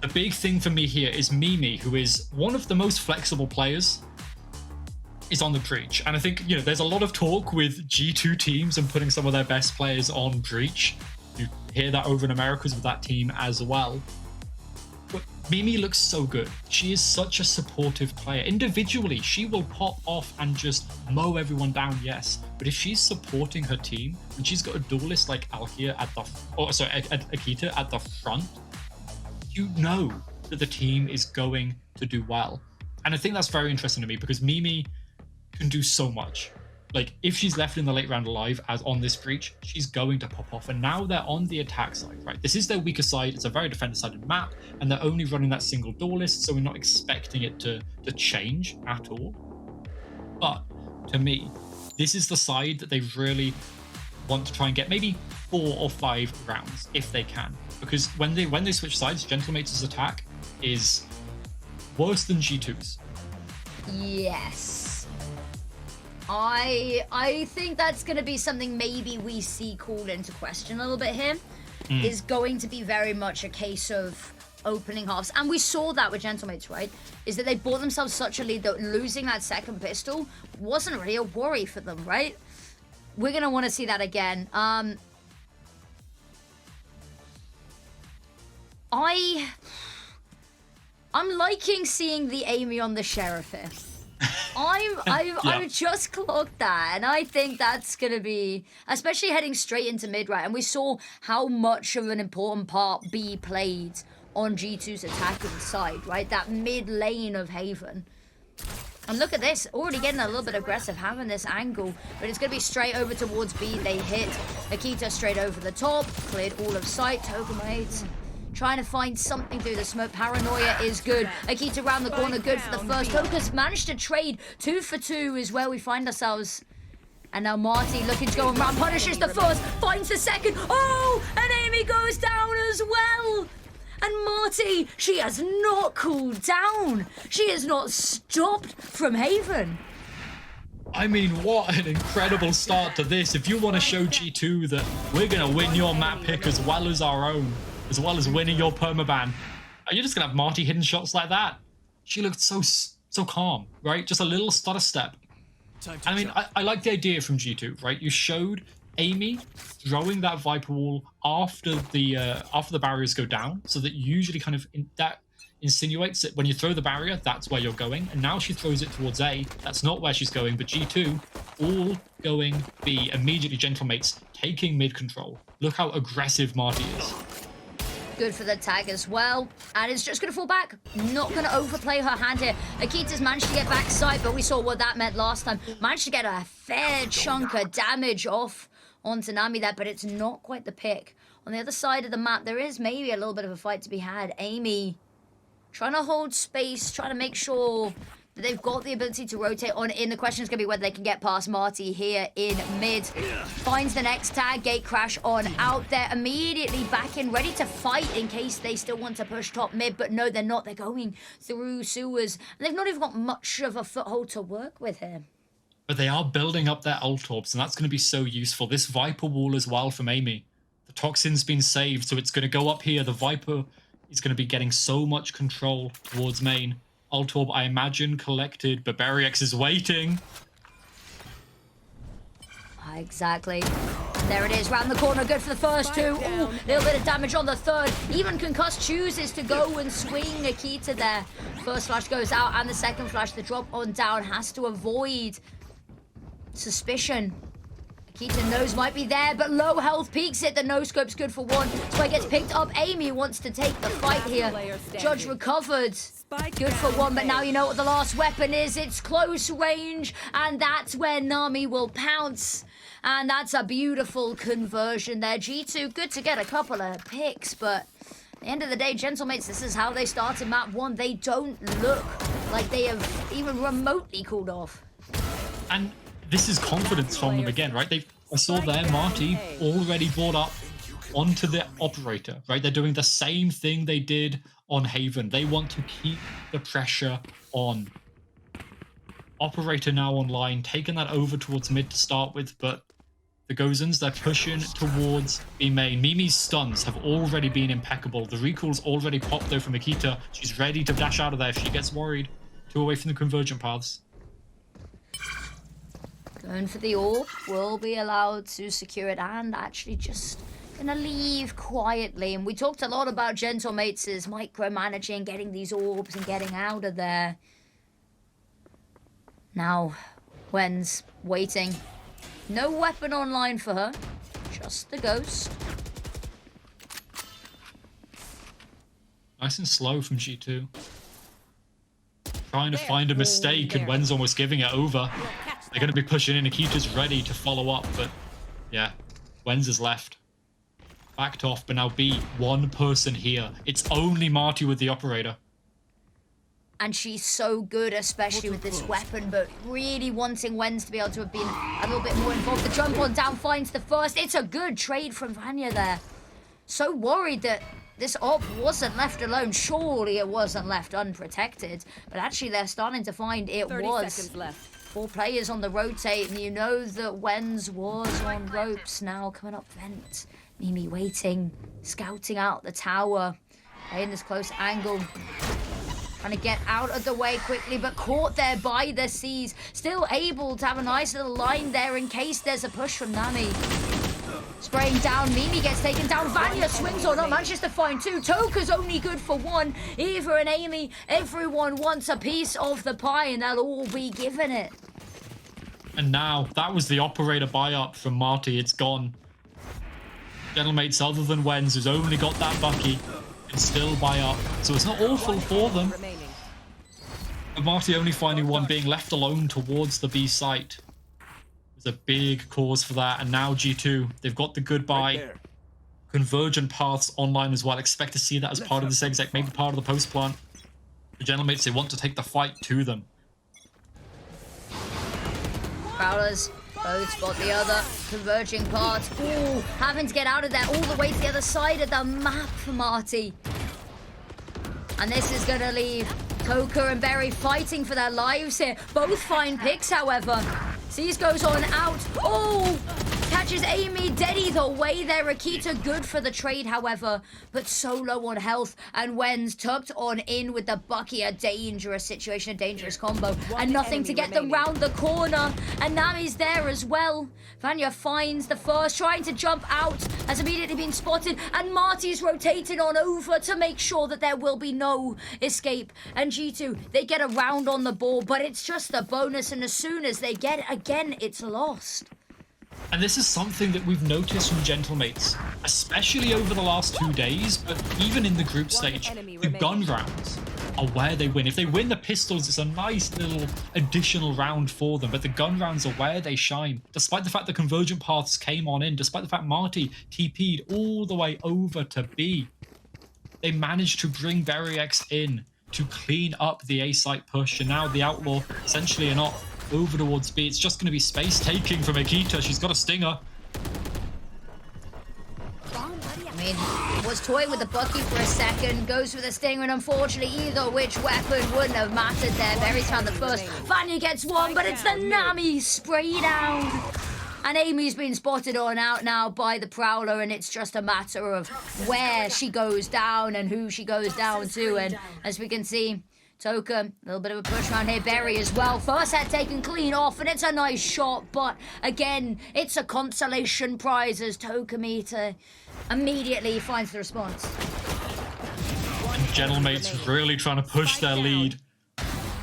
The big thing for me here is Mimi, who is one of the most flexible players, is on the breach. And I think, you know, there's a lot of talk with G2 teams and putting some of their best players on breach. You hear that over in Americas with that team as well. But Mimi looks so good. She is such a supportive player. Individually, she will pop off and just mow everyone down, yes. But if she's supporting her team, and she's got a duelist like Alkia at the, Akita at the front, you know that the team is going to do well. And I think that's very interesting to me because Mimi can do so much. Like, if she's left in the late round alive as on this breach, she's going to pop off. And now they're on the attack side, right? This is their weaker side. It's a very defender-sided map, and they're only running that single duelist, so we're not expecting it to change at all. But to me, this is the side that they really want to try and get maybe 4 or 5 rounds if they can. Because when they switch sides, Gentlemates' attack is worse than G2's. Yes. I think that's going to be something maybe we see called into question a little bit here. Is going to be very much a case of opening halves. And we saw that with Gentlemates, right? Is that they bought themselves such a lead that losing that second pistol wasn't really a worry for them, right? We're going to want to see that again. I'm liking seeing the Amy on the Sheriff here. I've just clocked that, and I think that's gonna be, especially heading straight into mid, right? And we saw how much of an important part B played on G2's attacking side, right? That mid lane of Haven. And look at this, already getting a little bit aggressive, having this angle, but it's gonna be straight over towards B. They hit Akita straight over the top, cleared all of sight. Tokenmates trying to find something through the smoke. Paranoia is good. Akita around the corner, good for the first. Tokus managed to trade 2 for 2 is where we find ourselves. And now Marty looking to go around, punishes the first, finds the second. Oh, and Amy goes down as well. And Marty, she has not cooled down. She has not stopped from Haven. I mean, what an incredible start to this. If you want to show G2 that we're going to win your map pick as well as our own, as well as winning your permaban, are you just going to have Marty hitting shots like that? She looked so calm, right? Just a little stutter step. I mean, I like the idea from G2, right? You showed Amy throwing that Viper wall after the barriers go down, so that usually kind of that insinuates that when you throw the barrier, that's where you're going. And now she throws it towards A. That's not where she's going, but G2 all going B. Immediately Gentlemates taking mid control. Look how aggressive Marty is. Good for the tag as well. And it's just going to fall back. Not going to overplay her hand here. Akita's managed to get backside, but we saw what that meant last time. Managed to get a fair chunk of damage off onto Nami there, but it's not quite the pick. On the other side of the map, there is maybe a little bit of a fight to be had. Amy trying to hold space, trying to make sure that they've got the ability to rotate on in. The question is going to be whether they can get past Marty here in mid. Finds the next tag, gate crash on out there. Immediately back in, ready to fight in case they still want to push top mid. But no, they're not. They're going through sewers. And they've not even got much of a foothold to work with here. But they are building up their ult orbs, and that's going to be so useful. This Viper wall as well from Amy. The Toxin's been saved, so it's going to go up here. The Viper is going to be getting so much control towards main. Ult orb, I imagine, collected. Barbariax is waiting. Exactly. There it is, round the corner, good for the first two. Ooh, little bit of damage on the third. Even Concussed chooses to go and swing Akita there. First flash goes out, and the second flash, the drop on down, has to avoid suspicion. Akita knows might be there, but low health peaks it. The no-scope's good for one. So it gets picked up. Amy wants to take the fight here. Judge recovered. Good for one, but now you know what the last weapon is. It's close range, and that's where Nami will pounce. And that's a beautiful conversion there. G2, good to get a couple of picks, but at the end of the day, Gentlemates, this is how they started map one. They don't look like they have even remotely cooled off. And this is confidence from them again, right? I saw there Marty already brought up onto the operator, right? They're doing the same thing they did on Haven. They want to keep the pressure on. Operator now online, taking that over towards mid to start with, but the Gozens, they're pushing towards B main. Mimi's stuns have already been impeccable. The recall's already popped though from Akita. She's ready to dash out of there if she gets worried. 2 away from the convergent paths. Going for the orb, will be allowed to secure it and actually just gonna leave quietly. And we talked a lot about Gentlemates' micromanaging, getting these orbs and getting out of there. Now, Wen's waiting. No weapon online for her, just the ghost. Nice and slow from G2. Trying to find a mistake, and Wen's almost giving it over. They're going to be pushing in. Akita's ready to follow up, but yeah, Wen's is left. Backed off, but now B, one person here. It's only Marty with the operator. And she's so good, especially with this weapon, but really wanting Wen's to be able to have been a little bit more involved. The jump on down finds the first. It's a good trade from Vanya there. So worried that this op wasn't left alone. Surely it wasn't left unprotected. But actually they're starting to find it 30 was. seconds left. 4 players on the rotate, and you know that Wen's was on ropes. Now coming up vent. Mimi waiting, scouting out the tower. Playing this close angle. Trying to get out of the way quickly, but caught there by the seas. Still able to have a nice little line there in case there's a push from Nami. Spraying down, Mimi gets taken down. Vanya swings on up, manages to find 2. Toka's only good for 1. Eva and Amy, everyone wants a piece of the pie, and they'll all be given it. And now, that was the operator buy-up from Marty. It's gone. Gentlemates other than Wen's, who's only got that Bucky, can still buy up. So it's not awful for them. But Marty only finding 1, being left alone towards the B site. There's a big cause for that. And now G2, they've got the goodbye. Convergent paths online as well. Expect to see that as part of this exec, maybe part of the post plant. The Gentlemates, they want to take the fight to them. Prowlers both spot the other converging paths. Ooh, having to get out of there all the way to the other side of the map for Marty. And this is going to leave Coca and Berry fighting for their lives here. Both find picks, however. Seas goes on out. Oh! Catches Amy dead either way there. Akita good for the trade, however, but so low on health. And Wen's tucked on in with the Bucky. A dangerous situation, a dangerous combo. And nothing to get them round the corner. And Nami's there as well. Vanya finds the first, trying to jump out. Has immediately been spotted. And Marty's rotated on over to make sure that there will be no escape. And G2, they get a round on the ball, but it's just a bonus. And as soon as they get it again, it's lost. And this is something that we've noticed from Gentlemates, especially over the last 2 days, but even in the group stage, the gun rounds are where they win. If they win the pistols, it's a nice little additional round for them, but the gun rounds are where they shine. Despite the fact the convergent paths came on in, despite the fact Marty TP'd all the way over to B, they managed to bring Berriex in to clean up the A site push, and now the Outlaw essentially are not over towards B. It's just going to be space taking from Akita. She's got a stinger. I mean, was toying with the Bucky for a second, goes for the stinger, and unfortunately either which weapon wouldn't have mattered there. Berry's found the first. Vanya gets 1, but it's the Nami spray down. And Amy's been spotted on out now by the Prowler, and it's just a matter of where she goes down and who she goes down to. And as we can see, Toka, a little bit of a push around here. Berry as well. First head taken clean off, and it's a nice shot. But again, it's a consolation prize as Toka Meter immediately finds the response. And Gentlemates really trying to push their lead.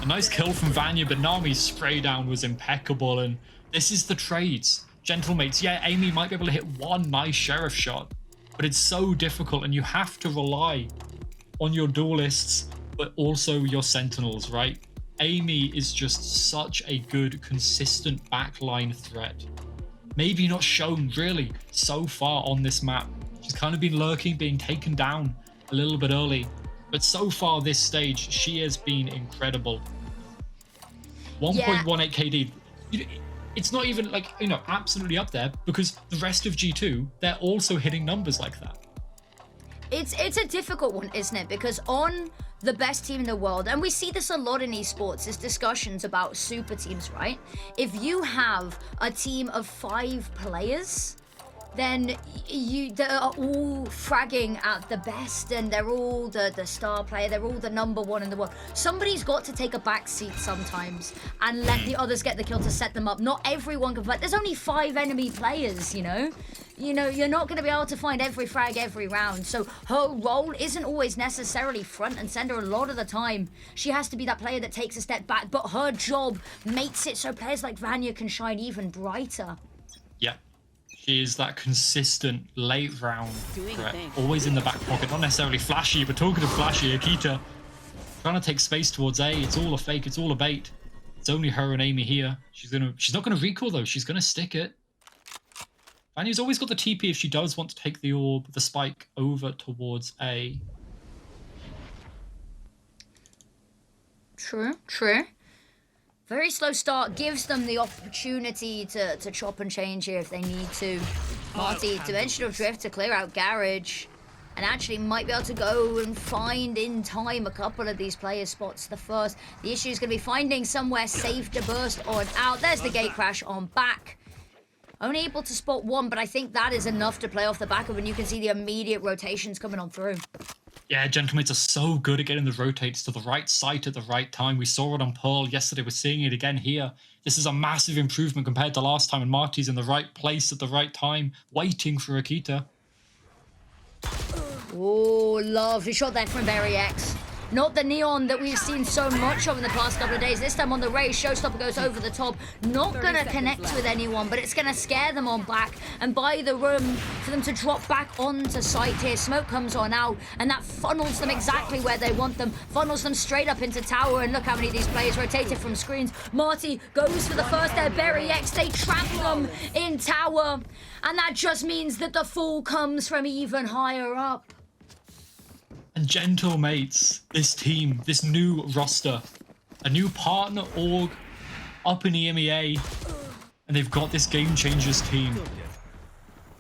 A nice kill from Vanya, but Nami's spray down was impeccable. And this is the trades. Gentlemates, yeah, Amy might be able to hit 1 nice sheriff shot, but it's so difficult, and you have to rely on your duelists, but also your sentinels, right? Amy is just such a good, consistent backline threat. Maybe not shown really so far on this map. She's kind of been lurking, being taken down a little bit early, but so far this stage, she has been incredible. 1.18 KD. It's not even like, you know, absolutely up there, because the rest of G2, they're also hitting numbers like that. It's a difficult one, isn't it? Because on the best team in the world, and we see this a lot in esports, is discussions about super teams, right? If you have a team of 5 players, then they're all fragging at the best, and they're all the star player, they're all the #1 in the world. Somebody's got to take a back seat sometimes and let the others get the kill to set them up. Not everyone can fight. There's only 5 enemy players, you know? You're not going to be able to find every frag every round. So her role isn't always necessarily front and center. A lot of the time, she has to be that player that takes a step back, but her job makes it so players like Vanya can shine even brighter. Yeah. She is that consistent late round threat, always in the back pocket. Not necessarily flashy, but talking of flashy, Akita trying to take space towards A. It's all a fake, it's all a bait. It's only her and Amy here. She's not gonna recall though, she's gonna stick it. Vanya's always got the TP if she does want to take the orb, the spike over towards A. True. Very slow start gives them the opportunity to chop and change here if they need to. Marty, dimensional drift to clear out garage, and actually might be able to go and find in time a couple of these player spots. The issue is going to be finding somewhere safe to burst on out. There's the gate crash on back. Only able to spot 1, but I think that is enough to play off the back of, and you can see the immediate rotations coming on through. Yeah, Gentlemates are so good at getting the rotates to the right site at the right time. We saw it on Pearl yesterday. We're seeing it again here. This is a massive improvement compared to last time, and Marty's in the right place at the right time, waiting for Akita. Oh, lovely shot there from Berry X. Not the neon that we've seen so much of in the past couple of days. This time on the race, Showstopper goes over the top. Not going to connect with anyone, but it's going to scare them on back and buy the room for them to drop back onto site here. Smoke comes on out, and that funnels them exactly where they want them. Funnels them straight up into tower, and look how many of these players rotated from screens. Marty goes for the first there. Berry X, they trap them in tower, and that just means that the fall comes from even higher up. And Gentlemates, this team, this new roster, a new partner org up in the EMEA, and they've got this Game Changers team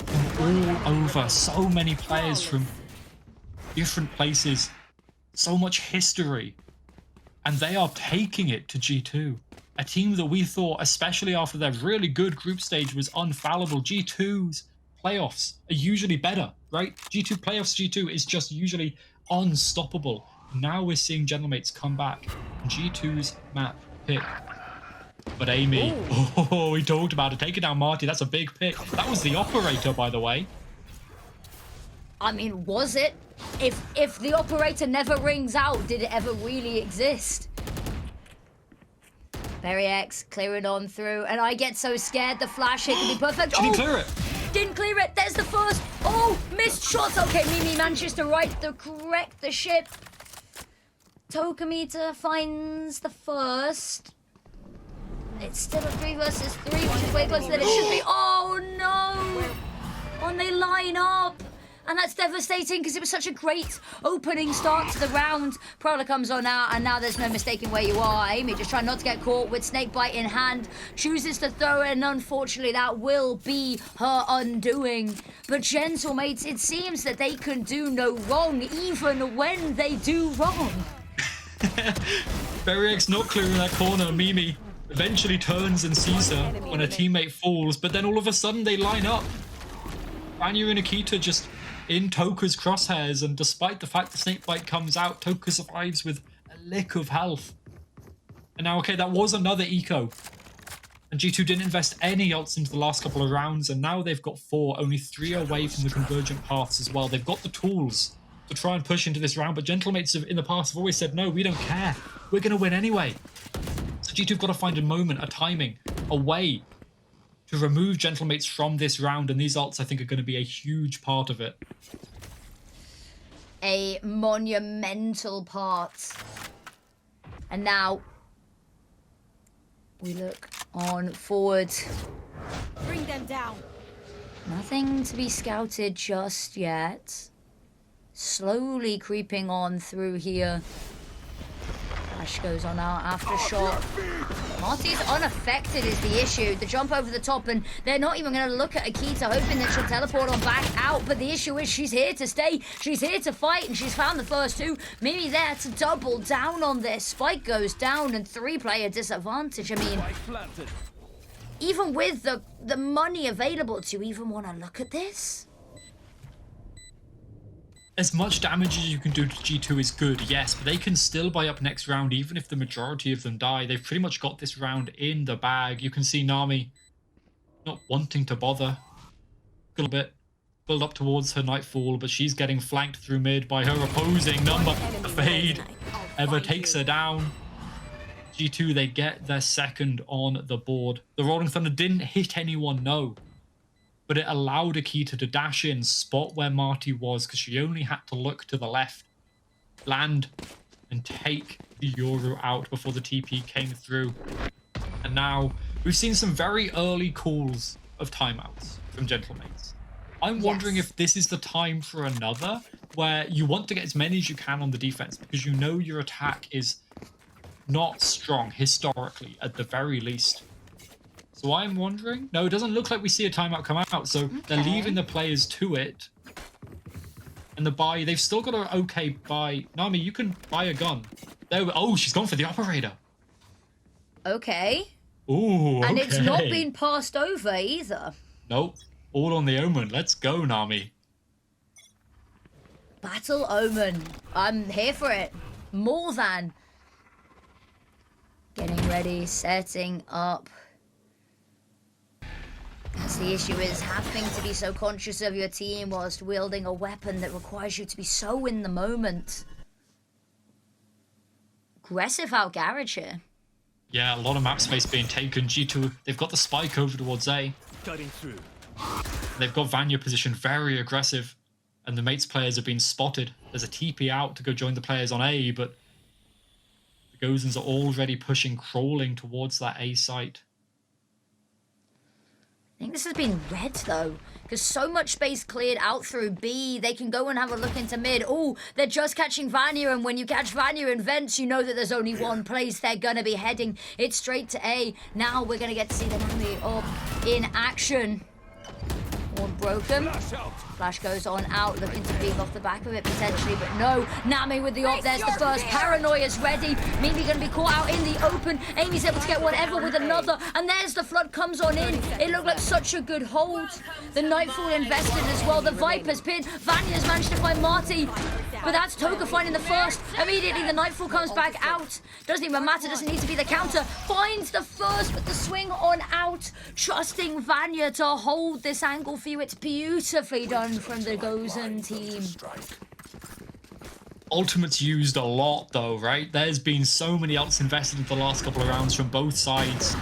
from all over. So many players from different places, so much history, and they are taking it to G2. A team that we thought, especially after their really good group stage, was unfallible. G2's playoffs are usually better, right? G2 playoffs, G2 is just usually unstoppable. Now we're seeing Gentlemates come back. G2's map pick. But Amy, we talked about it. Taking down Marty, that's a big pick. That was the operator, by the way. I mean, was it? If the operator never rings out, did it ever really exist? Berry X clearing on through, and I get so scared. The flash hit can be perfect. She didn't clear it. Didn't clear it. There's the first. Oh, missed shots. Okay, Mimi manages to correct the ship. Tokameter finds the first. It's still a 3 versus 3, which is way closer than it should be. Oh no! And they line up. And that's devastating because it was such a great opening start to the round. Prowler comes on out, and now there's no mistaking where you are. Amy just trying not to get caught with Snakebite in hand. Chooses to throw it, and unfortunately that will be her undoing. But Gentlemates, it seems that they can do no wrong even when they do wrong. Berry X not clearing that corner. Mimi eventually turns and sees her when a teammate falls, but then all of a sudden they line up. Vanya and Akita just in Toka's crosshairs, and despite the fact the Snakebite comes out, Toka survives with a lick of health. And now, okay, that was another eco. And G2 didn't invest any ults into the last couple of rounds, and now they've got 4, only 3 away from the convergent paths as well. They've got the tools to try and push into this round, but Gentlemates in the past have always said, no, we don't care. We're going to win anyway. So G2 have got to find a moment, a timing, a way to remove Gentlemates from this round, and these ults I think are going to be a huge part of it. A monumental part. And now we look on forward. Bring them down. Nothing to be scouted just yet. Slowly creeping on through here. Flash goes on out after shot. Marty's unaffected is the issue. The jump over the top, and they're not even going to look at Akita, hoping that she'll teleport on back out. But the issue is she's here to stay. She's here to fight, and she's found the first two. Mimi there to double down on this. Spike goes down, and 3-player disadvantage. I mean, even with the money available, do you even want to look at this? As much damage as you can do to G2 is good, yes, but they can still buy up next round even if the majority of them die. They've pretty much got this round in the bag. You can see Nami not wanting to bother a little bit, build up towards her Nightfall, but she's getting flanked through mid by her opposing number. A fade. Ever takes her down. G2, they get their second on the board. The Rolling Thunder didn't hit anyone, no. But it allowed Akita to dash in, spot where Marty was, because she only had to look to the left, land, and take the Yoru out before the TP came through. And now, we've seen some very early calls of timeouts from Gentlemates. I'm wondering if this is the time for another, where you want to get as many as you can on the defense, because you know your attack is not strong, historically, at the very least. So I'm wondering... No, it doesn't look like we see a timeout come out, so they're leaving the players to it. And the buy, they've still got an okay buy. Nami, you can buy a gun. There, oh, she's gone for the operator. Okay. Ooh, okay. And it's not been passed over either. Nope. All on the Omen. Let's go, Nami. Battle Omen. I'm here for it. More than. Getting ready, setting up. That's the issue, is having to be so conscious of your team whilst wielding a weapon that requires you to be so in the moment. Aggressive out garage here. Yeah, a lot of map space being taken. G2, they've got the spike over towards A. Cutting through. They've got Vanya positioned very aggressive, and the mates players have been spotted. There's a TP out to go join the players on A, but the Gozens are already pushing, crawling towards that A site. I think this has been red, though, because so much space cleared out through B. They can go and have a look into mid. Oh, they're just catching Vanya, and when you catch Vanya in vents, you know that there's only one place they're going to be heading. It's straight to A. Now we're going to get to see the Nami up in action. One broken. Flash goes on out, looking to beat off the back of it potentially, but no. Nami with the op, there's the first. Paranoia's ready. Mimi going to be caught out in the open. Amy's able to get whatever with another, and there's the flood comes on in. It looked like such a good hold. The Nightfall invested as well. The Viper's pin. Vanya's managed to find Marty, but that's Toka finding the first. Immediately the Nightfall comes back out. Doesn't even matter, doesn't need to be the counter. Finds the first with the swing on out. Trusting Vanya to hold this angle for you. It's beautifully done from the Gozen team. Ultimate's used a lot though, right? There's been so many ults invested in the last couple of rounds from both sides.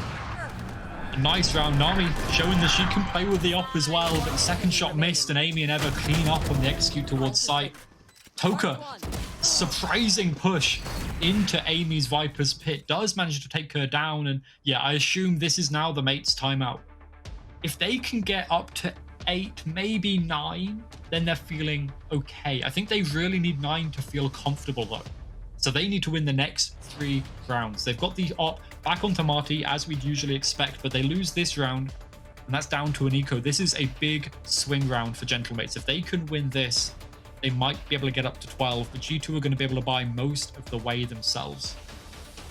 A nice round. Nami showing that she can play with the op as well, but the second shot missed, and Amy and Eva clean up on the execute towards site. Toka, surprising push into Amy's Viper's pit, does manage to take her down, and yeah, I assume this is now the mates' timeout. If they can get up to 8, maybe 9, then they're feeling okay. I think they really need 9 to feel comfortable though. So they need to win the next 3 rounds. They've got the op back onto Marty as we'd usually expect, but they lose this round, and that's down to an eco. This is a big swing round for Gentlemates. If they can win this, they might be able to get up to 12, but G2 are going to be able to buy most of the way themselves.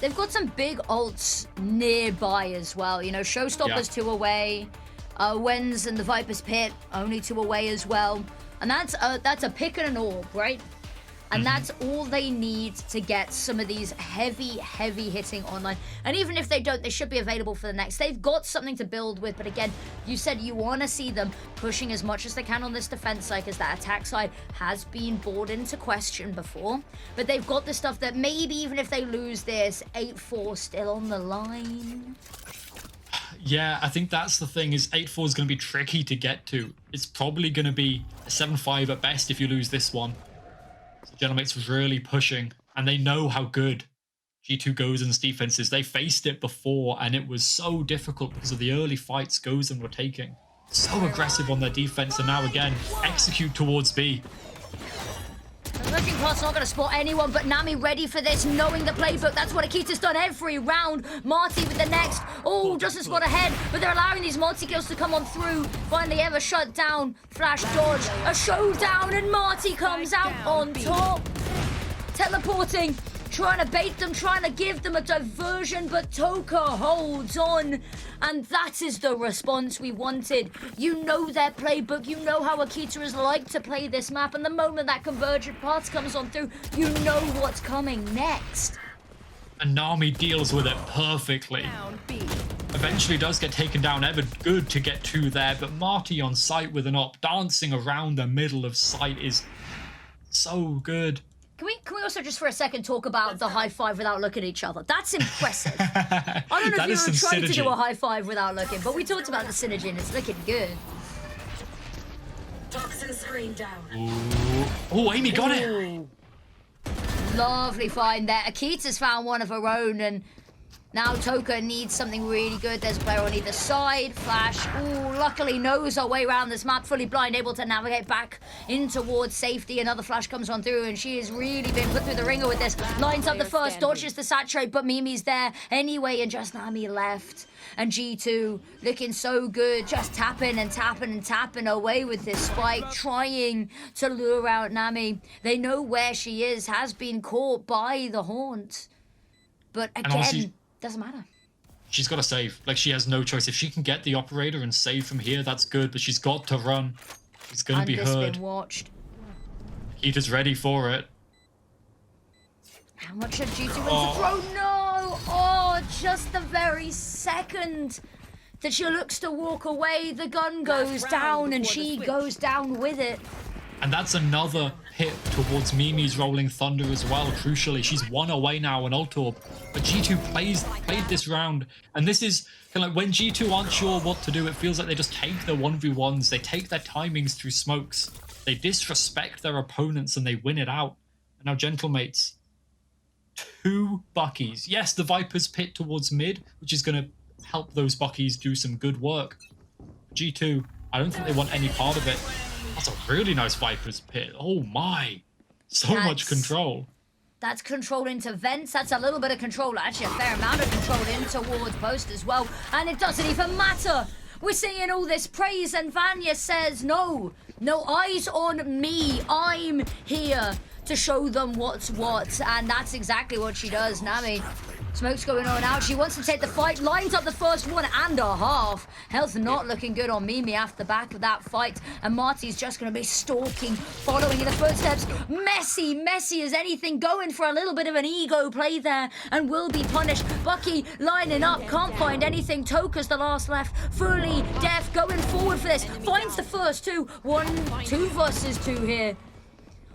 They've got some big ults nearby as well. You know, Showstopper's 2 away. Wens and the Viper's Pit, only 2 away as well. And that's a pick and an orb, right? And that's all they need to get some of these heavy hitting online. And even if they don't, they should be available for the next. They've got something to build with, but again, you said you want to see them pushing as much as they can on this defense side, because that attack side has been brought into question before. But they've got the stuff that maybe even if they lose this, 8-4 still on the line. Yeah, I think that's the thing, is 8-4 is going to be tricky to get to. It's probably going to be a 7-5 at best if you lose this one. So Gentlemates really pushing, and they know how good G2 Gozen's defense is. They faced it before, and it was so difficult because of the early fights Gozen were taking. So aggressive on their defense, and now again, execute towards B. Looking Class not going to spot anyone, but Nami ready for this, knowing the playbook. That's what Akita's done every round. Marty with the next. Oh, doesn't spot ahead, but they're allowing these multi-kills to come on through. Finally ever shut down. Flash dodge. A showdown, and Marty comes out on top. Teleporting. Trying to bait them, trying to give them a diversion, but Toka holds on. And that is the response we wanted. You know their playbook, you know how Akita is like to play this map, and the moment that convergent path comes on through, you know what's coming next. And Nami deals with it perfectly. Eventually does get taken down, ever good to get to there, but Marty on site with an op, dancing around the middle of site is so good. Can we also just for a second talk about the high five without looking at each other? That's impressive. I don't know if you were trying to do a high five without looking, but we talked about the synergy and it's looking good. Toxin screen down. Oh, Amy got it. Lovely find there. Akita's found one of her own, and now Toka needs something really good. There's a player on either side. Flash, luckily knows her way around this map, fully blind, able to navigate back in towards safety. Another flash comes on through, and she has really been put through the ringer with this. Lines up the first, dodges the saturate, but Mimi's there anyway, and just Nami left. And G2 looking so good, just tapping and tapping and tapping away with this spike, trying to lure out Nami. They know where she is, has been caught by the haunt. But again, doesn't matter. She's got to save. Like, she has no choice. If she can get the operator and save from here, that's good. But she's got to run. She's going to be heard. Been watched. Keita's ready for it. How much should G2 win to throw? No! Oh, just the very second that she looks to walk away, the gun goes down and she goes down with it. And that's another hit towards Mimi's Rolling Thunder as well, crucially. She's 1 away now on Ultorb. But G2 played this round. And this is kind of like when G2 aren't sure what to do, it feels like they just take their 1v1s. They take their timings through smokes. They disrespect their opponents and they win it out. And now, Gentlemates, 2 Buckies. Yes, the Viper's pit towards mid, which is going to help those Buckies do some good work. G2, I don't think they want any part of it. That's a really nice Viper's pit. Oh my. So much control. That's control into vents. That's a little bit of control. Actually, a fair amount of control in towards post as well. And it doesn't even matter. We're seeing all this praise and Vanya says, no, eyes on me. I'm here to show them what's what. And that's exactly what she does, Nami. Smoke's going on out. She wants to take the fight. Lines up the first 1.5. Health not looking good on Mimi after the back of that fight. And Marty's just going to be stalking, following in the footsteps. Messy as anything, going for a little bit of an ego play there and will be punished. Bucky lining up, can't find anything. Toka's the last left. Fully deaf, going forward for this. Finds the first 2. 2 versus 2 here.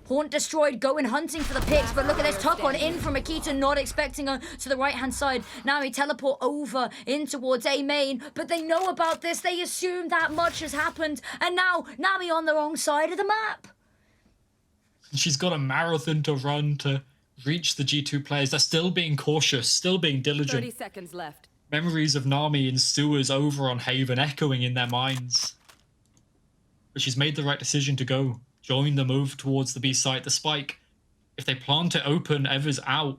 Haunt destroyed, going hunting for the picks, but look at this tuck on in from Akita, not expecting her to the right-hand side. Now he teleport over in towards A main, but they know about this. They assume that much has happened, and now Nami on the wrong side of the map. She's got a marathon to run to reach the G2 players. They're still being cautious, still being diligent. 30 seconds left. Memories of Nami in sewers over on Haven echoing in their minds. But she's made the right decision to go. Join the move towards the B site, the spike. If they plant it open, Ever's out.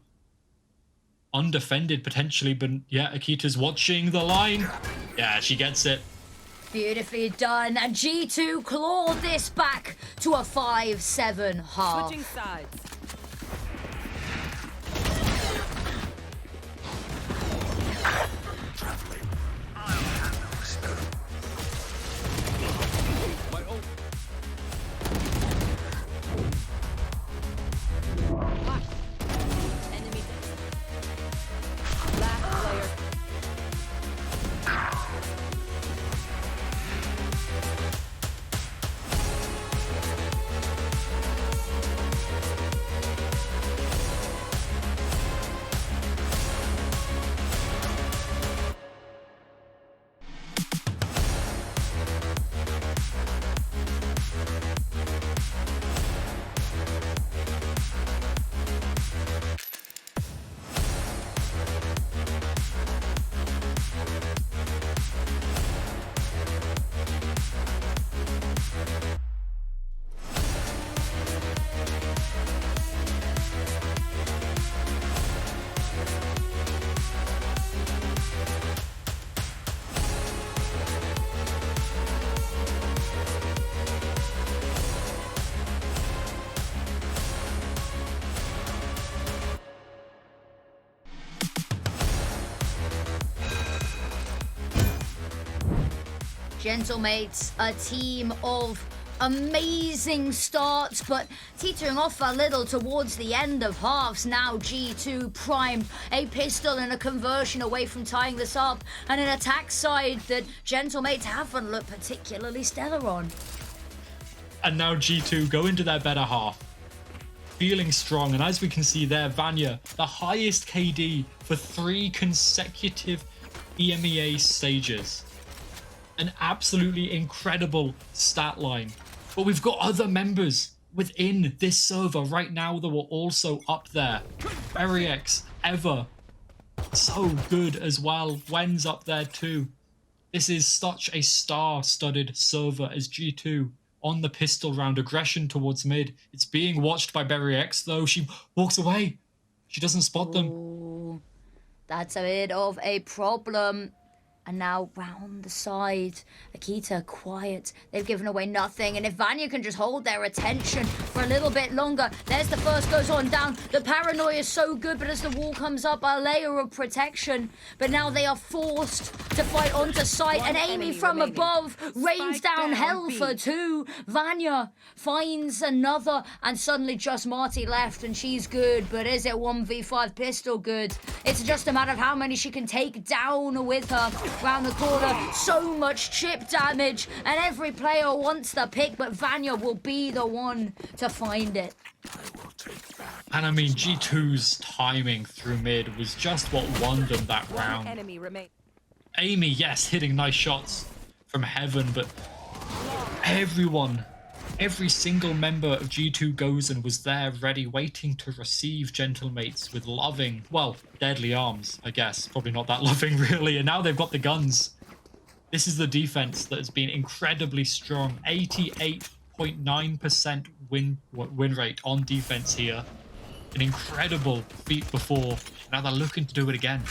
Undefended potentially, but yeah, Akita's watching the line. Yeah, she gets it. Beautifully done. And G2 claw this back to a 5-7 half. Switching sides. Gentlemates, a team of amazing starts, but teetering off a little towards the end of halves. Now G2 primed, a pistol and a conversion away from tying this up, and an attack side that Gentlemates haven't looked particularly stellar on. And now G2 go into their better half, feeling strong, and as we can see there, Vanya, the highest KD for 3 consecutive EMEA stages. An absolutely incredible stat line. But we've got other members within this server right now that were also up there. Berriex, Ever, so good as well. Wen's up there too. This is such a star-studded server as G2 on the pistol round. Aggression towards mid. It's being watched by Berriex though. She walks away. She doesn't spot them. Ooh, that's a bit of a problem. And now round the side, Akita quiet. They've given away nothing. And if Vanya can just hold their attention for a little bit longer. There's the first goes on down. The paranoia is so good, but as the wall comes up, a layer of protection. But now they are forced to fight onto site. And Amy from above rains down hell for 2. Vanya finds another. And suddenly just Marty left and she's good. But is it 1v5 pistol good? It's just a matter of how many she can take down with her. Round the corner, so much chip damage, and every player wants the pick, but Vanya will be the one to find it. And I mean, G2's timing through mid was just what won them that round. Amy, yes, hitting nice shots from heaven, but every single member of G2 goes and was there ready, waiting to receive Gentlemates with loving, well, deadly arms, I guess. Probably not that loving, really. And now they've got the guns. This is the defense that has been incredibly strong. 88.9% win rate on defense here. An incredible feat before. Now they're looking to do it again.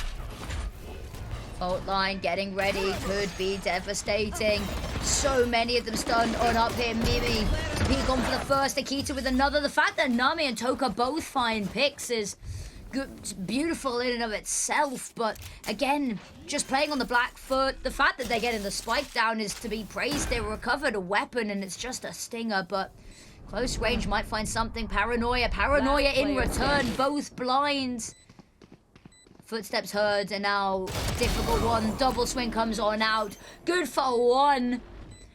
Fault line getting ready could be devastating. So many of them stunned on up here. Mimi to peek on for the first. Akita with another. The fact that Nami and Toka both find picks is good, beautiful in and of itself. But again, just playing on the black foot. The fact that they're getting the spike down is to be praised. They recovered a weapon and it's just a stinger. But close range might find something. Paranoia in return. Both blinds. Footsteps heard, and now difficult one. Double swing comes on out. Good for 1.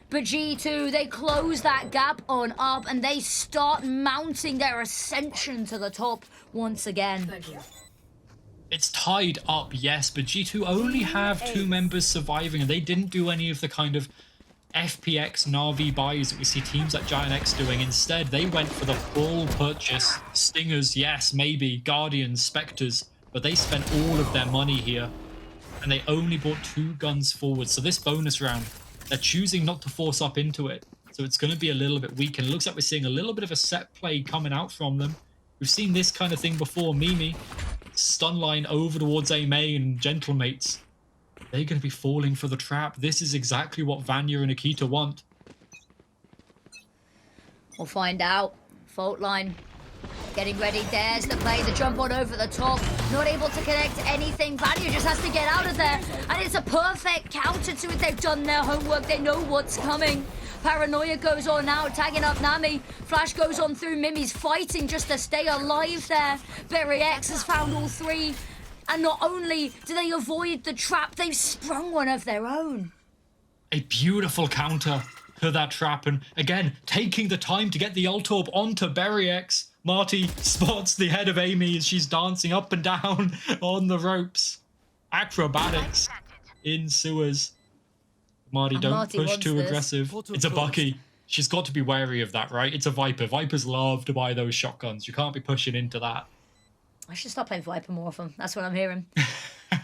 But G2, they close that gap on up, and they start mounting their ascension to the top once again. It's tied up, yes, but G2 only have 2 members surviving, and they didn't do any of the kind of FPX Na'Vi buys that we see teams like Giant X doing. Instead, they went for the full purchase. Stingers, yes, maybe. Guardians, Spectres. But they spent all of their money here, and they only bought 2 guns forward. So this bonus round, they're choosing not to force up into it. So it's going to be a little bit weak, and it looks like we're seeing a little bit of a set play coming out from them. We've seen this kind of thing before. Mimi, stun line over towards A-Main and Gentlemates. They're going to be falling for the trap. This is exactly what Vanya and Akita want. We'll find out. Fault line. Getting ready, there's the play, the jump on over the top. Not able to connect anything. Vanya just has to get out of there. And it's a perfect counter to it. They've done their homework. They know what's coming. Paranoia goes on out, tagging up Nami. Flash goes on through. Mimi's fighting just to stay alive there. Berriex has found all 3. And not only do they avoid the trap, they've sprung one of their own. A beautiful counter to that trap. And again, taking the time to get the ult orb onto Berriex. Marty spots the head of Amy as she's dancing up and down on the ropes. Acrobatics in sewers. Marty, don't push too aggressive. It's a Bucky. She's got to be wary of that, right? It's a Viper. Vipers love to buy those shotguns. You can't be pushing into that. I should stop playing Viper more often. That's what I'm hearing.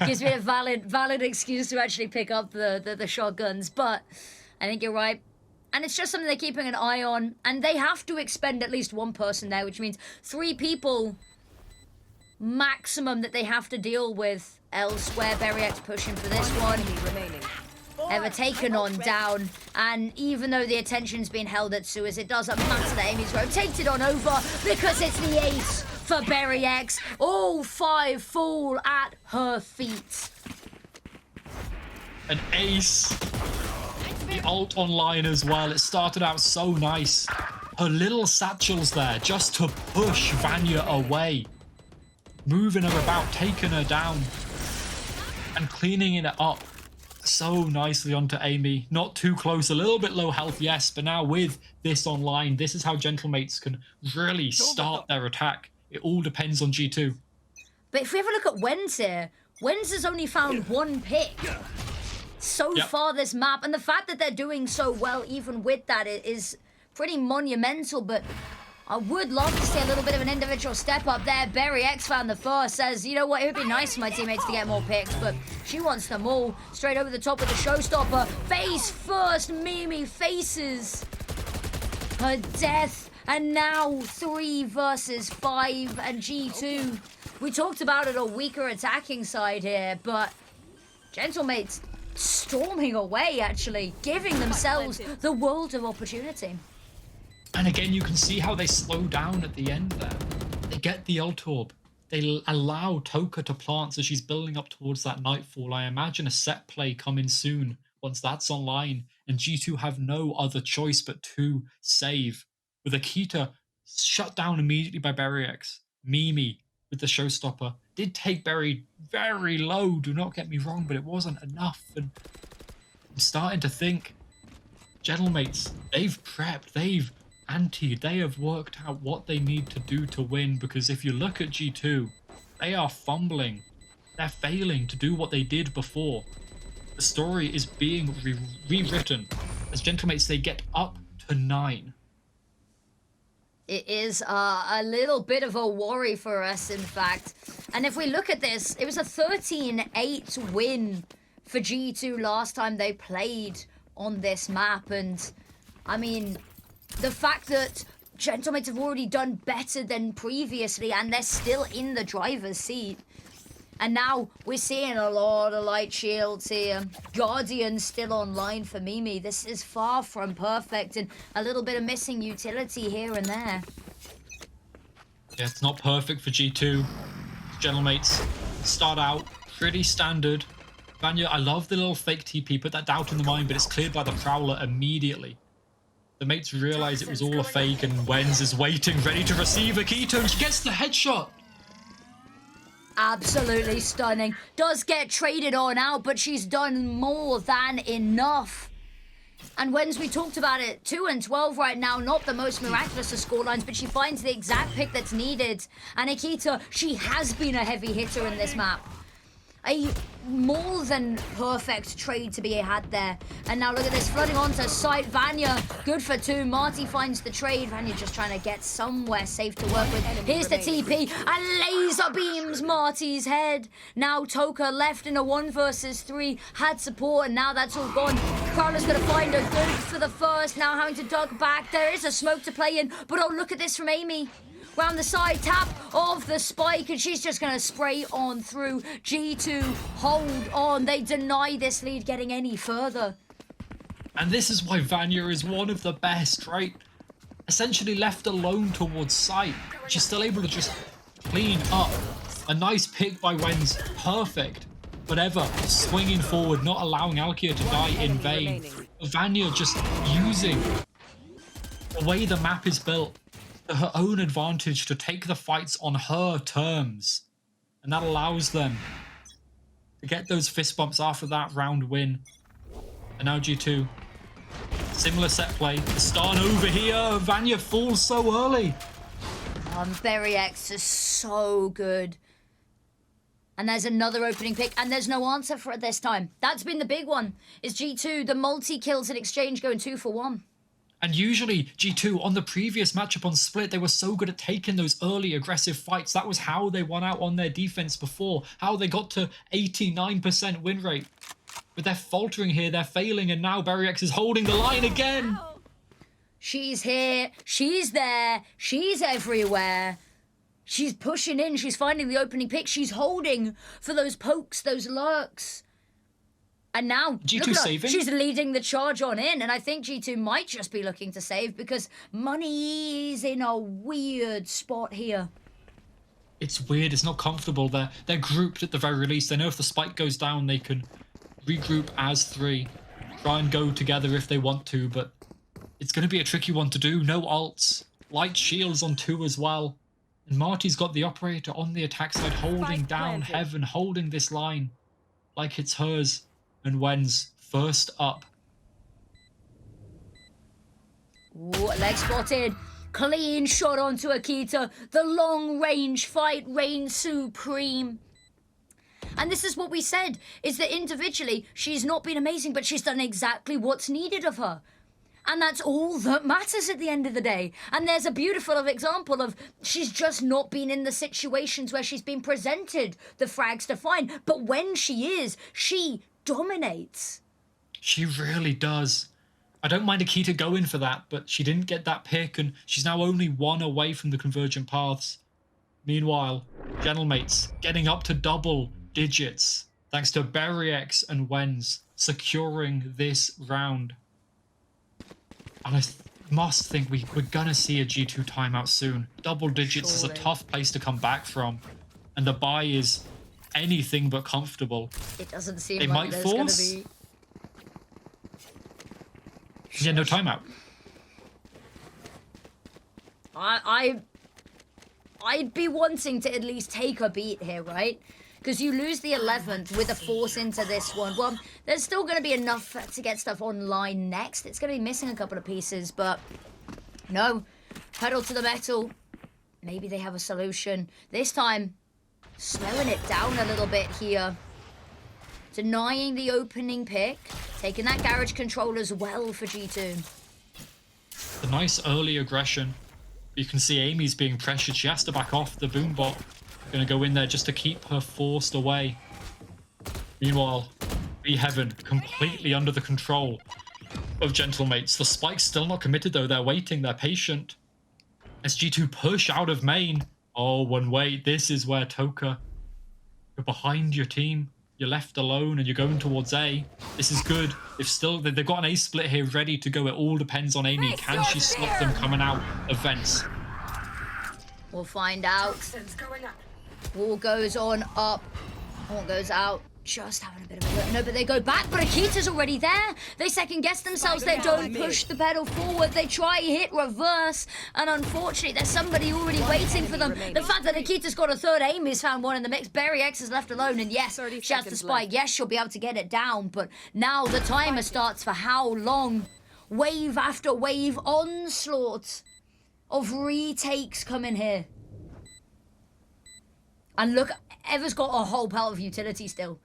Gives me a valid excuse to actually pick up the shotguns. But I think you're right. And it's just something they're keeping an eye on. And they have to expend at least 1 person there, which means 3 people maximum that they have to deal with elsewhere. Berriex pushing for this one. Ever taken on down. And even though the attention's been held at Suez, it doesn't matter that Amy's rotated on over because it's the ace for Berriex. All 5 fall at her feet. An ace. The ult online as well. It started out so nice. Her little satchels there just to push Vanya away. Moving her about, taking her down. And cleaning it up so nicely onto Amy. Not too close, a little bit low health, yes. But now with this online, this is how Gentlemates can really start their attack. It all depends on G2. But if we have a look at Wenz here, Wenz has only found one pick so far this map. And the fact that they're doing so well even with that is pretty monumental. But I would love to see a little bit of an individual step up there. Berry X found the first, says, you know what, it would be nice for my teammates to get more picks, but she wants them all. Straight over the top with the showstopper. Face first, Mimi faces her death. And now 3 versus 5 and G2. We talked about it, a weaker attacking side here, but Gentlemates storming away, actually, giving themselves the world of opportunity. And again, you can see how they slow down at the end there. They get the ult orb. They allow Toka to plant so she's building up towards that nightfall. I imagine a set play coming soon once that's online. And G2 have no other choice but to save. With Akita shut down immediately by Berryx. Mimi with the showstopper. Did take Berry very low, do not get me wrong, but it wasn't enough. And I'm starting to think, Gentlemates, they've prepped, they've anteed, they have worked out what they need to do to win, because if you look at G2, they are fumbling. They're failing to do what they did before. The story is being rewritten. As Gentlemates, they get up to 9. It is a little bit of a worry for us, in fact. And if we look at this, it was a 13-8 win for G2 last time they played on this map. And, I mean, the fact that Gentlemates have already done better than previously and they're still in the driver's seat. And now we're seeing a lot of light shields here. Guardian still online for Mimi. This is far from perfect and a little bit of missing utility here and there. Yeah, it's not perfect for G2. Gentlemates start out pretty standard. Vanya, I love the little fake TP. Put that doubt in the mind, but it's cleared by the Prowler immediately. The mates realize it was all a fake and Wenz is waiting, ready to receive Akita, and she gets the headshot. Absolutely stunning. Does get traded on out, but she's done more than enough. And Wenz, we talked about it, 2 and 12 right now, not the most miraculous of scorelines, but she finds the exact pick that's needed. And Akita, she has been a heavy hitter in this map. A more than perfect trade to be had there. And now look at this, flooding onto site. Vanya, good for 2. Marty finds the trade. Vanya just trying to get somewhere safe to work with. Here's the TP, and laser beams Marty's head. Now Toka left in a 1 versus 3, had support, and now that's all gone. Carla's gonna find her good for the first, now having to duck back. There is a smoke to play in, but oh, look at this from Amy. Round the side, tap of the spike, and she's just going to spray on through. G2, hold on. They deny this lead getting any further. And this is why Vanya is one of the best, right? Essentially left alone towards site. She's still able to just clean up. A nice pick by Wenz, perfect. Whatever, swinging forward, not allowing Alkia to die in vain. Vanya just using the way the map is built to her own advantage to take the fights on her terms. And that allows them to get those fist bumps after that round win. And now G2. Similar set play. The stun over here. Vanya falls so early. Berry X is so good. And there's another opening pick, and there's no answer for it this time. That's been the big one. Is G2, the multi-kills in exchange, going 2 for 1. And usually, G2, on the previous matchup on Split, they were so good at taking those early aggressive fights. That was how they won out on their defense before, how they got to 89% win rate. But they're faltering here, they're failing, and now Berryx is holding the line again. She's here, she's there, she's everywhere. She's pushing in, she's finding the opening pick, she's holding for those pokes, those lurks. And now, G2 saving? She's leading the charge on in, and I think G2 might just be looking to save because money's in a weird spot here. It's weird, it's not comfortable. They're grouped at the very least. They know if the spike goes down, they can regroup as 3. try and go together if they want to, but it's going to be a tricky one to do. No ults. Light shields on 2 as well. And Marty's got the operator on the attack side, holding down Heaven, holding this line like it's hers. And Wen's first up. Ooh, leg spotted. Clean shot onto Akita. The long-range fight reigns supreme. And this is what we said, is that individually, she's not been amazing, but she's done exactly what's needed of her. And that's all that matters at the end of the day. And there's a beautiful example of she's just not been in the situations where she's been presented the frags to find. But when she is, she dominates. She really does. I don't mind Akita going for that, but she didn't get that pick, and she's now only 1 away from the convergent paths. Meanwhile, Gentlemates getting up to double digits thanks to Berriex and Wenz securing this round. And I must think we're gonna see a G2 timeout soon. Double digits is a tough place to come back from, and the buy is anything but comfortable. It doesn't seem they like might there's force. gonna be... Yeah, no timeout. I'd be wanting to at least take a beat here, right? Because you lose the 11th with a force into this one. Well, there's still going to be enough to get stuff online next. It's going to be missing a couple of pieces, but no. Pedal to the metal. Maybe they have a solution. This time, slowing it down a little bit here. Denying the opening pick. Taking that garage control as well for G2. The nice early aggression. You can see Amy's being pressured. She has to back off. The Boombot going to go in there just to keep her forced away. Meanwhile, Heaven completely under the control of Gentlemates. The spike's still not committed though. They're waiting. They're patient. As G2 push out of main. Oh, one way. This is where Toka, you're behind your team. You're left alone and you're going towards A. This is good. They've got an A split here ready to go. It all depends on Amy. Can she stop them coming out of vents? We'll find out. Wall goes on up. Wall goes out. Just having a bit of a look. No, but they go back. But Akita's already there. They second guess themselves. They don't push the pedal forward. They try hit reverse. And unfortunately, there's somebody already waiting for them. The fact that Akita's got a third, Amy's found one in the mix. Berriex is left alone. And yes, she has the spike. Yes, she'll be able to get it down. But now the timer starts for how long? Wave after wave onslaught of retakes coming here. And look, Ever's got a whole pile of utility still.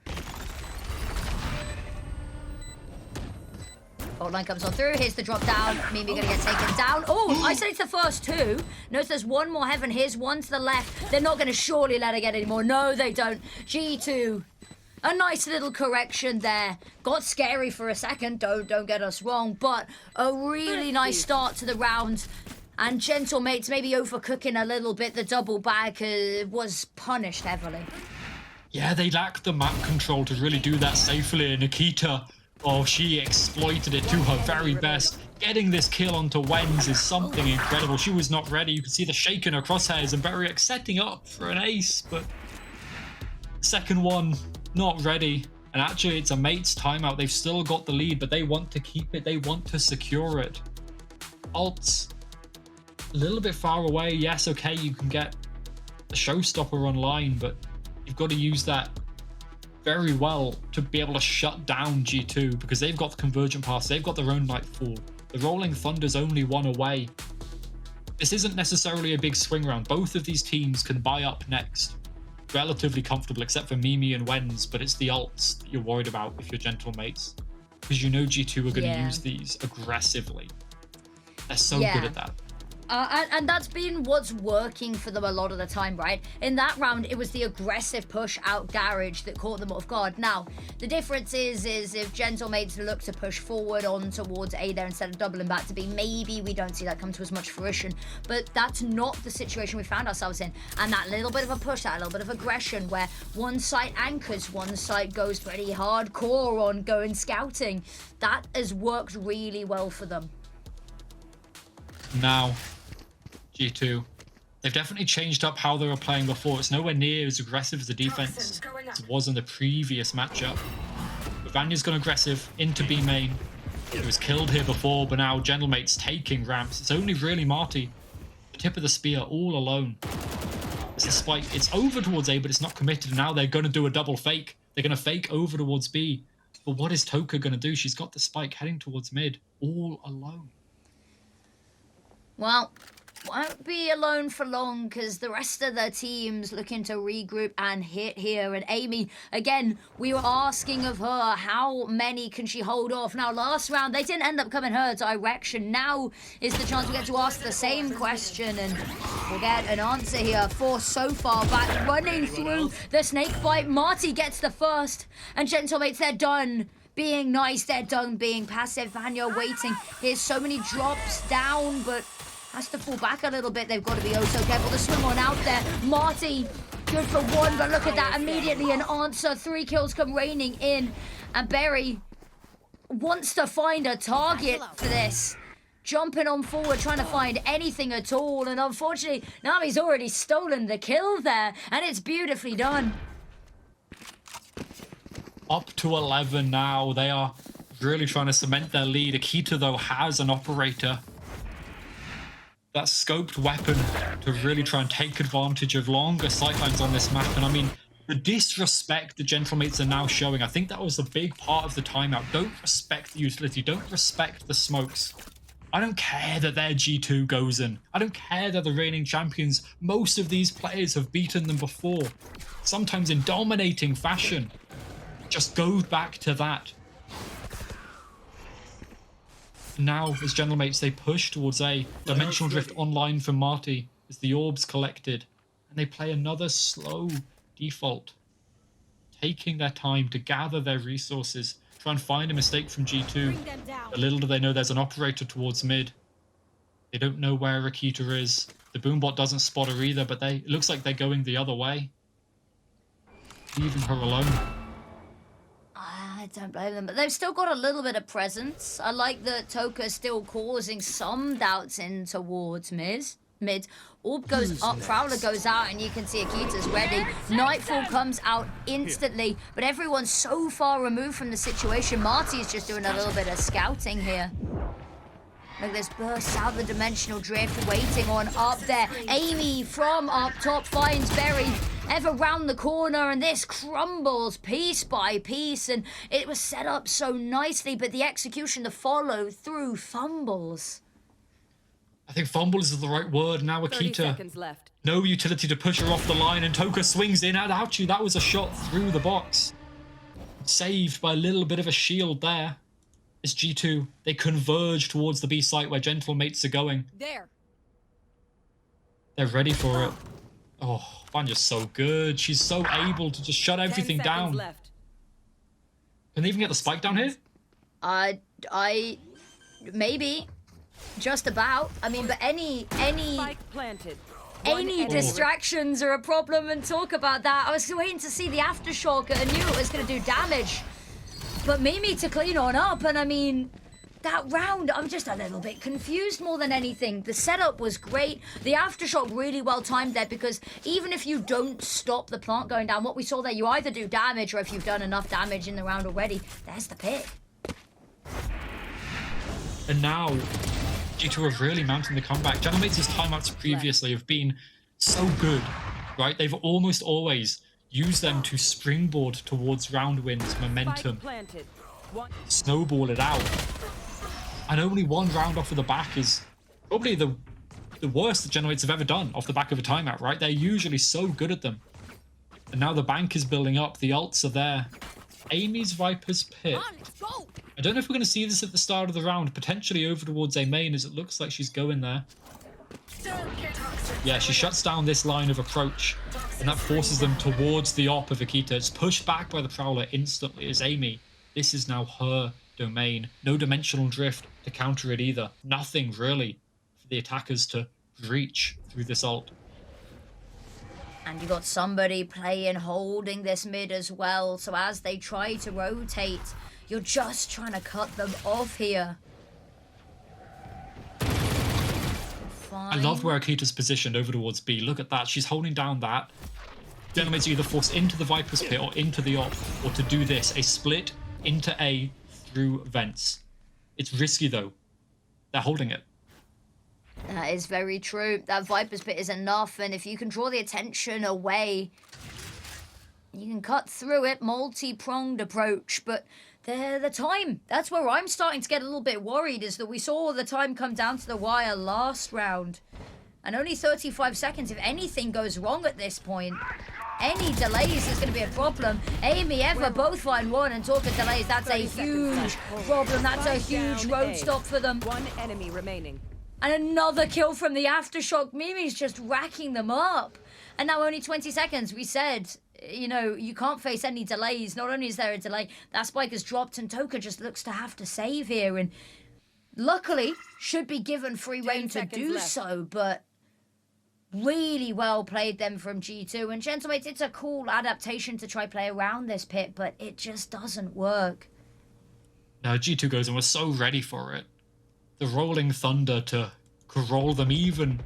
Fault line comes on through. Here's the drop down. Mimi gonna get taken down. Oh, I said it's the first 2. Notice there's one more Heaven. Here's one to the left. They're not gonna surely let her get any more. No, they don't. G2. A nice little correction there. Got scary for a second. Don't get us wrong, but a really nice start to the round. And Gentlemates maybe overcooking a little bit. The double bag was punished heavily. Yeah, they lacked the map control to really do that safely. And Nikita, oh, she exploited it to her very best. Getting this kill onto Wenz is something incredible. She was not ready. You can see the shake in her crosshairs and Berriex setting up for an ace, but second one, not ready. And actually, it's a mate's timeout. They've still got the lead, but they want to keep it. They want to secure it. Ults, a little bit far away. Yes, okay, you can get a showstopper online, but you've got to use that very well to be able to shut down G2 because they've got the convergent paths. They've got their own Nightfall. The Rolling Thunder's only 1 away. This isn't necessarily a big swing round. Both of these teams can buy up next relatively comfortable, except for Mimi and Wenz, but it's the ults that you're worried about if you're Gentlemates, because you know G2 are going to use these aggressively. They're so good at that. And that's been what's working for them a lot of the time, right? In that round, it was the aggressive push out garage that caught them off guard. Now, the difference is if Gentlemates look to push forward on towards A there instead of doubling back to B, maybe we don't see that come to as much fruition. But that's not the situation we found ourselves in. And that little bit of a push, that little bit of aggression where one side anchors, one side goes pretty hardcore on going scouting, that has worked really well for them. Now, G2, they've definitely changed up how they were playing before. It's nowhere near as aggressive as the defense as it was in the previous matchup. But Vanya's gone aggressive into B main. He was killed here before, but now Gentlemate's taking ramps. It's only really Marty, the tip of the spear, all alone. It's the spike. It's over towards A, but it's not committed. Now they're going to do a double fake. They're going to fake over towards B. But what is Toka going to do? She's got the spike heading towards mid, all alone. Well, won't be alone for long because the rest of the team's looking to regroup and hit here. And Amy, again, we were asking of her how many can she hold off. Now, last round, they didn't end up coming her direction. Now is the chance we get to ask the same question, and we'll get an answer here for so far back. Running through the snake bite, Marty gets the first, and Gentlemates, they're done being nice, they're done being passive. Vanya waiting. Here's so many drops down, but has to fall back a little bit. They've got to be oh so careful. The swim on out there. Marty, good for one, but look at that. Immediately an answer. 3 kills come raining in. And Berry wants to find a target for this. Jumping on forward, trying to find anything at all. And unfortunately, Nami's already stolen the kill there. And it's beautifully done. Up to 11 now. They are really trying to cement their lead. Akita, though, has an operator. That scoped weapon to really try and take advantage of longer sightlines on this map. And I mean, the disrespect the Gentlemates are now showing, I think that was a big part of the timeout. Don't respect the utility. Don't respect the smokes. I don't care that their G2 goes in. I don't care they're the reigning champions. Most of these players have beaten them before, sometimes in dominating fashion. Just go back to that. Now, as Gentlemates, they push towards A. Dimensional Drift online from Marty as the orbs collected. And they play another slow default. Taking their time to gather their resources. Try and find a mistake from G2. But little do they know there's an operator towards mid. They don't know where Akita is. The Boombot doesn't spot her either, but it looks like they're going the other way. Leaving her alone. I don't blame them, but they've still got a little bit of presence. I like that Toka's still causing some doubts in towards mid. Orb goes up, Prowler goes out, and you can see Akita's ready. Nightfall comes out instantly, but everyone's so far removed from the situation. Marty's just doing a little bit of scouting here. Look, this bursts out the dimensional drift, waiting on up there. Amy from up top finds Berry ever round the corner, and this crumbles piece by piece, and it was set up so nicely, but the execution, the follow through fumbles. I think fumbles is the right word. Now Akita, no utility to push her off the line, and Toka swings in. Ouchie, that was a shot through the box. Saved by a little bit of a shield there. It's G2. They converge towards the B site where Gentlemates are going. There. They're ready for it. Oh, Vanya's so good. She's so able to just shut everything down. Left. Can they even get the spike down here? Maybe. Just about. I mean, but any Spike planted. Any distractions are a problem, and talk about that. I was waiting to see the aftershock and knew it was going to do damage. But Mimi to clean on up, and I mean, that round, I'm just a little bit confused more than anything. The setup was great. The aftershock really well timed there, because even if you don't stop the plant going down, what we saw there, you either do damage, or if you've done enough damage in the round already, there's the pick. And now, G2 are really mounting the comeback. Gentlemates' timeouts previously have been so good, right? They've almost always used them to springboard towards round wins, momentum, snowball it out. And only one round off of the back is probably the worst the Gentlemates have ever done off the back of a timeout, right? They're usually so good at them. And now the bank is building up, the ults are there. Amy's Viper's Pit. I don't know if we're going to see this at the start of the round, potentially over towards A main, as it looks like she's going there. Yeah, she shuts down this line of approach, and that forces them towards the op of Akita. It's pushed back by the Prowler instantly as Amy. This is now her domain. No dimensional drift to counter it either. Nothing really for the attackers to reach through this ult. And you got somebody playing, holding this mid as well. So as they try to rotate, you're just trying to cut them off here. Fine. I love where Akita's positioned over towards B. Look at that. She's holding down that. Gentlemates are either forced into the Viper's Pit or into the op, or to do this, a split into A through vents. It's risky, though. They're holding it. That is very true. That Viper's Pit is enough, and if you can draw the attention away, you can cut through it. Multi-pronged approach, but the time. That's where I'm starting to get a little bit worried, is that we saw the time come down to the wire last round. And only 35 seconds. If anything goes wrong at this point, any delays is going to be a problem. Amy, Eva both find one, and talk of delays, that's a huge problem. That's a huge road stop for them. One enemy remaining. And another kill from the Aftershock. Mimi's just racking them up. And now only 20 seconds. We said, you know, you can't face any delays. Not only is there a delay, that spike has dropped, and Toka just looks to have to save here. And luckily, should be given free rein to do so, but really well played them from G2. And Gentlemates, it's a cool adaptation to try play around this pit, but it just doesn't work. Now G2 goes and we're so ready for it. The Rolling Thunder to roll them even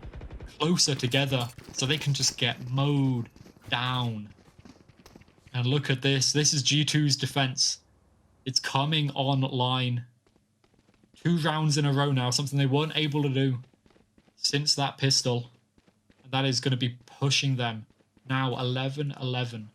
closer together so they can just get mowed down. And look at this. This is G2's defense. It's coming online. 2 rounds in a row now, something they weren't able to do since that pistol. And that is going to be pushing them now 11-11.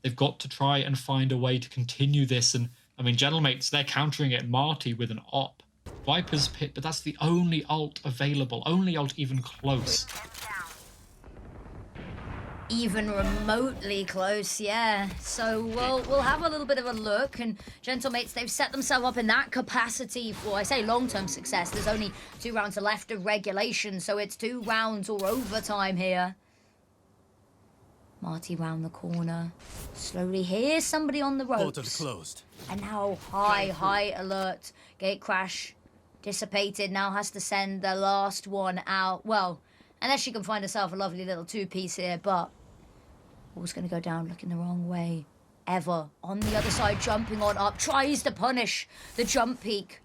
They've got to try and find a way to continue this. And I mean, Gentlemates, they're countering it. Marty with an op. Viper's Pit, but that's the only ult available. Only ult even close. Even remotely close, yeah. So we'll have a little bit of a look, and Gentlemates, they've set themselves up in that capacity for, I say, long-term success. There's only 2 rounds left of regulation, so it's 2 rounds or overtime here. Marty round the corner. Slowly hears somebody on the ropes. Portals closed. And now high alert. Gate crash dissipated. Now has to send the last one out. Well, unless she can find herself a lovely little 2-piece here, but Wall's going to go down looking the wrong way. Eva on the other side, jumping on up, tries to punish the jump peak.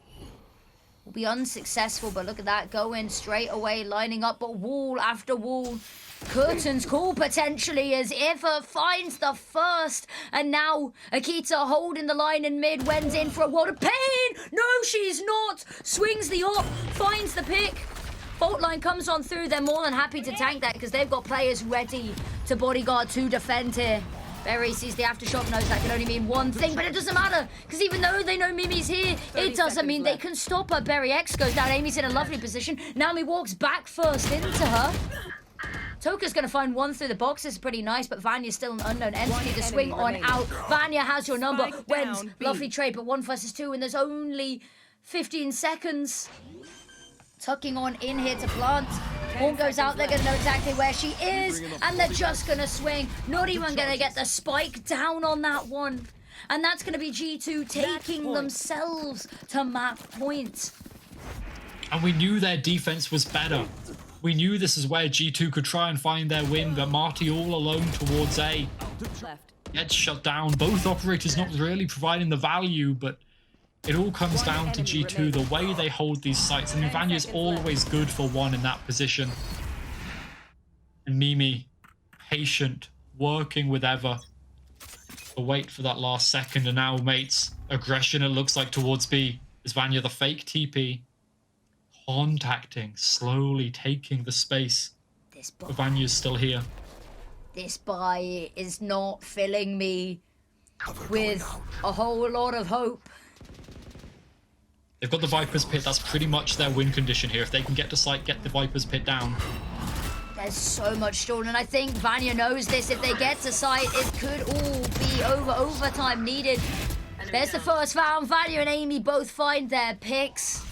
Will be unsuccessful, but look at that, going straight away, lining up, but wall after wall. Curtains call potentially as Eva finds the first, and now Akita holding the line in mid, went in for a world of pain. No, she's not. Swings the op, finds the pick. Fault line comes on through. They're more than happy to tank that because they've got players ready to bodyguard to defend here. Berry sees the Aftershock, knows that can only mean one thing, but it doesn't matter, because even though they know Mimi's here, it doesn't mean they can stop her. Berry X goes down, Amy's in a lovely position. Naomi walks back first into her. Toka's going to find one through the box. This is pretty nice, but Vanya's still an unknown entity to swing on out. Vanya has your number. Wins, lovely trade, but 1 versus 2, and there's only 15 seconds. Tucking on in here to plant. Horn goes out, they're going to know exactly where she is, and they're just going to swing. Not even going to get the spike down on that one. And that's going to be G2 taking themselves to map point. And we knew their defense was better. We knew this is where G2 could try and find their win, but Marty all alone towards A. Gets shut down. Both operators not really providing the value, but it all comes down to G2, the way they hold these sites. I mean, Vanya's always good for one in that position. And Mimi, patient, working with Eva. To wait for that last second, and now mates, aggression it looks like towards B. Is Vanya the fake TP? Contacting, slowly taking the space. But Vanya's still here. This buy is not filling me with a whole lot of hope. They've got the Viper's Pit. That's pretty much their win condition here. If they can get to site, get the Viper's Pit down. There's so much stalled, and I think Vanya knows this. If they get to site, it could all be overtime needed. There's the first round. Vanya and Amy both find their picks.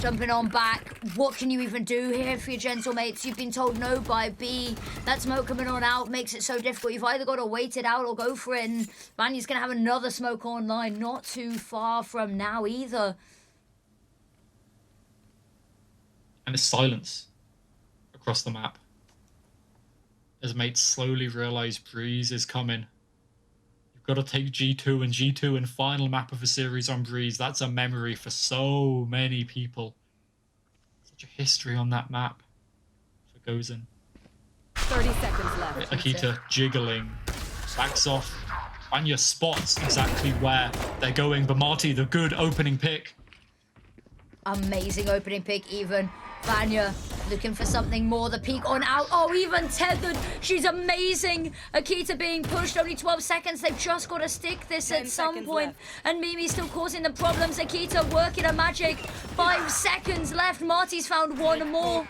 Jumping on back. What can you even do here for your Gentlemates? You've been told no by B. That smoke coming on out makes it so difficult. You've either got to wait it out or go for it. And Vanya's going to have another smoke online not too far from now either. And it's silence across the map. As mates slowly realise Breeze is coming. You've got to take G2, and G2 in final map of a series on Breeze. That's a memory for so many people. Such a history on that map. If it goes in. 30 seconds left. Akita jiggling. Backs off. Vanya spots exactly where they're going, but Marty, the good opening pick. Amazing opening pick, even. Vanya looking for something more. The peek on out. Oh, even tethered. She's amazing. Akita being pushed. Only 12 seconds. They've just got to stick this at some point. left. And Mimi still causing the problems. Akita working her magic. 5 seconds left. Marty's found one more.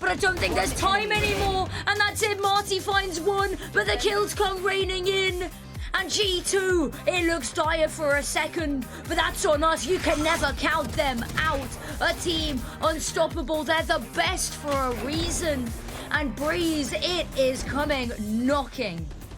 But I don't think there's time anymore. And that's it. Marty finds one. But the kills come raining in. And G2, it looks dire for a second, but that's on us. You can never count them out. A team unstoppable. They're the best for a reason. And Breeze, it is coming knocking.